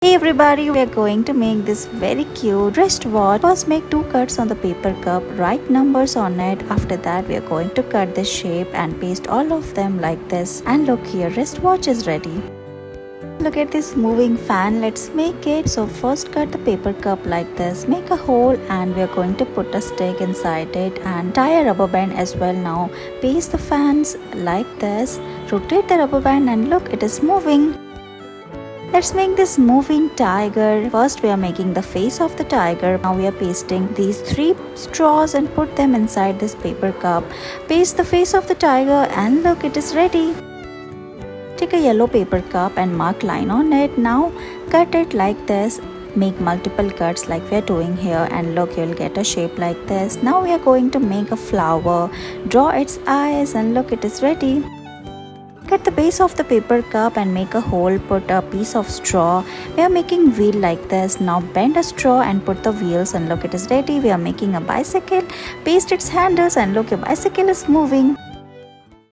Hey everybody, we are going to make this very cute wristwatch. First make 2 cuts on the paper cup, write numbers on it. After that we are going to cut this shape and paste all of them like this. And look here, wristwatch is ready. Look at this moving fan, let's make it. So first cut the paper cup like this, make a hole and we are going to put a stick inside it and tie a rubber band as well. Now paste the fans like this, rotate the rubber band and look, it is moving. Let's make this moving tiger. First we are making the face of the tiger. Now we are pasting these 3 straws and put them inside this paper cup. Paste the face of the tiger and look, it is ready. Take a yellow paper cup and mark line on it. Now cut it like this. Make multiple cuts like we are doing here and look, you will get a shape like this. Now we are going to make a flower. Draw its eyes and look, it is ready. Cut the base of the paper cup and make a hole, put a piece of straw. We are making wheel like this. Now bend a straw and put the wheels and look, it is ready. We are making a bicycle. Paste its handles and look, your bicycle is moving.